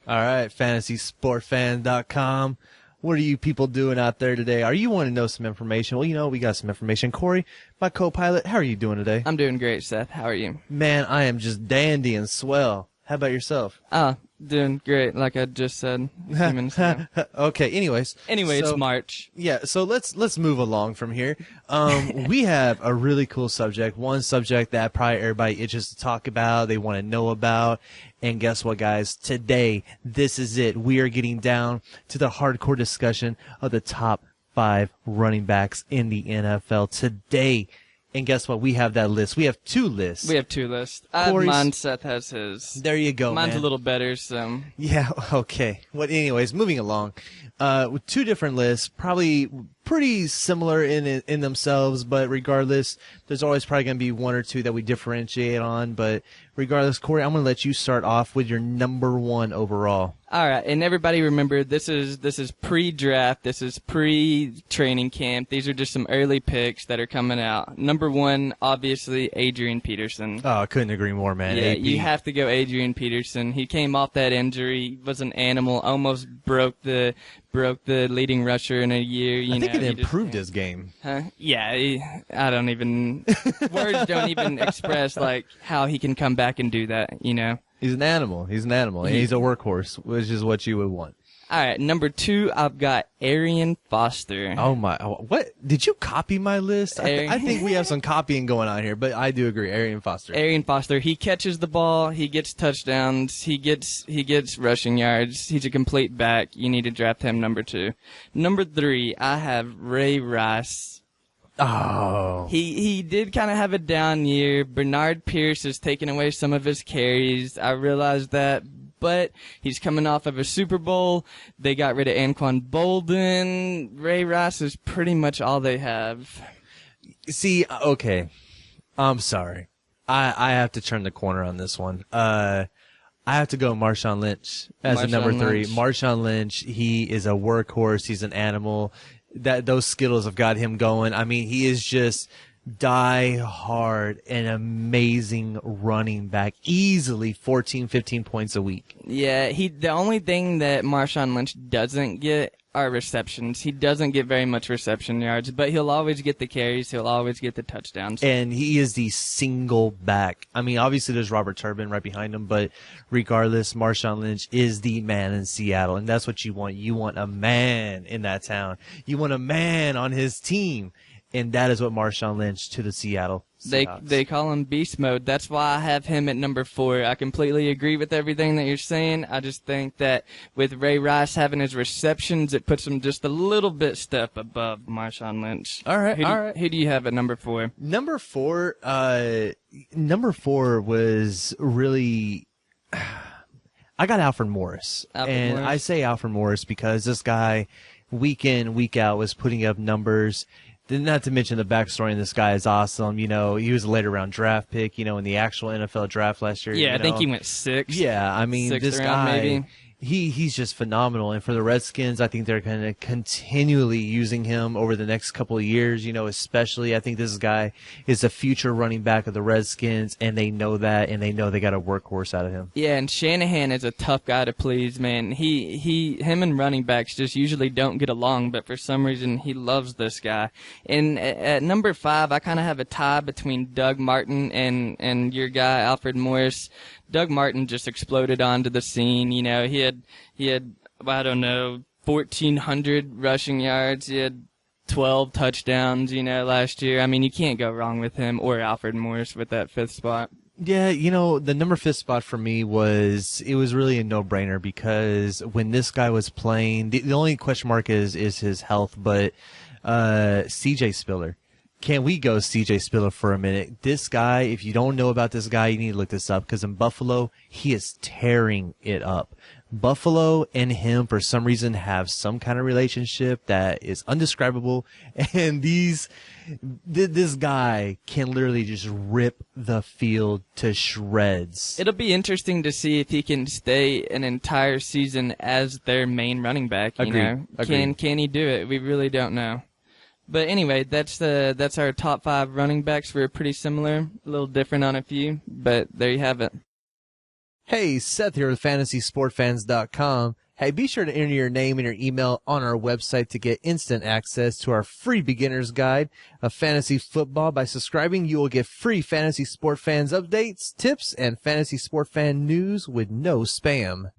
All right, FantasySportFan.com. What are you people doing out there today? Are you wanting to know some information? Well, you know, we got some information. Corey, my co-pilot, how are you doing today? I'm doing great, Seth. How are you? Man, I am just dandy and swell. How about yourself? Doing great, like I just said a few minutes ago. Okay, anyways. Anyway, so, it's March. Yeah, so let's move along from here. We have a really cool subject, one subject that probably everybody itches to talk about, they want to know about. And guess what, guys? Today, this is it. We are getting down to the hardcore discussion of the top 5 running backs in the NFL today. And guess what? We have that list. We have 2 lists. We have 2 lists. I have mine, Seth has his. There you go, Mine's man. a little better, so. Yeah, okay. Well, anyways, moving along. With 2 different lists, probably pretty similar in themselves, but regardless, there's always probably going to be 1 or 2 that we differentiate on. But regardless, Corey, I'm going to let you start off with your number 1 overall. All right, and everybody remember, this is pre-draft, this is pre-training camp. These are just some early picks that are coming out. Number 1, obviously, Adrian Peterson. Oh, I couldn't agree more, man. Yeah, AP. you have to go Adrian Peterson. He came off that injury, was an animal, almost broke the leading rusher in a year. I think it improved his game. Huh? Yeah, I don't even words don't even express like how he can come back and do that. You know, he's an animal. He's an animal, and he's a workhorse, which is what you would want. All right, number 2, I've got Arian Foster. Oh my! What did you copy my list? I think we have some copying going on here, but I do agree. Arian Foster. Arian Foster. He catches the ball. He gets touchdowns. He gets rushing yards. He's a complete back. You need to draft him number 2. Number 3, I have Ray Rice. Oh. He did kind of have a down year. Bernard Pierce has taken away some of his carries. I realized that. But he's coming off of a Super Bowl. They got rid of Anquan Bolden. Ray Rice is pretty much all they have. See, okay. I'm sorry. I have to turn the corner on this one. I have to go Marshawn Lynch as a number 3. Marshawn Lynch, he is a workhorse. He's an animal. Those Skittles have got him going. I mean, he is just die hard, an amazing running back, easily 14, 15 points a week. Yeah, the only thing that Marshawn Lynch doesn't get are receptions. He doesn't get very much reception yards, but he'll always get the carries. He'll always get the touchdowns. And he is the single back. I mean, obviously there's Robert Turbin right behind him, but regardless, Marshawn Lynch is the man in Seattle, and that's what you want. You want a man in that town. You want a man on his team. And that is what Marshawn Lynch to the Seattle Seahawks. They call him beast mode. That's why I have him at number 4. I completely agree with everything that you're saying. I just think that with Ray Rice having his receptions, it puts him just a little bit step above Marshawn Lynch. All right, Who do you have at number 4? Number 4 was really. I got Alfred Morris. Morris. I say Alfred Morris because this guy, week in, week out, was putting up numbers. Not to mention the backstory, and this guy is awesome. You know, he was a later round draft pick, you know, in the actual NFL draft last year. Yeah, I think he went 6th. Yeah, I mean, this guy, maybe. He's just phenomenal. And for the Redskins, I think they're going to continually using him over the next couple of years, you know, especially I think this guy is the future running back of the Redskins, and they know that, and they know they got a workhorse out of him. Yeah, and Shanahan is a tough guy to please, man. Him and running backs just usually don't get along, but for some reason he loves this guy. And at number 5, I kind of have a tie between Doug Martin and your guy, Alfred Morris. Doug Martin just exploded onto the scene. You know, he had I don't know, 1,400 rushing yards. He had 12 touchdowns, you know, last year. I mean, you can't go wrong with him or Alfred Morris with that 5th spot. Yeah, you know, the number 5 spot for me was really a no-brainer because when this guy was playing, the only question mark is his health, but C.J. Spiller. Can we go C.J. Spiller for a minute? This guy, if you don't know about this guy, you need to look this up because in Buffalo, he is tearing it up. Buffalo and him, for some reason, have some kind of relationship that is undescribable, and this guy can literally just rip the field to shreds. It'll be interesting to see if he can stay an entire season as their main running back. You know, Agreed. Can he do it? We really don't know. But anyway, that's our top 5 running backs. We're pretty similar, a little different on a few, but there you have it. Hey, Seth here with FantasySportFans.com. Hey, be sure to enter your name and your email on our website to get instant access to our free beginner's guide of fantasy football. By subscribing, you will get free Fantasy Sport Fans updates, tips, and Fantasy Sport Fan news with no spam.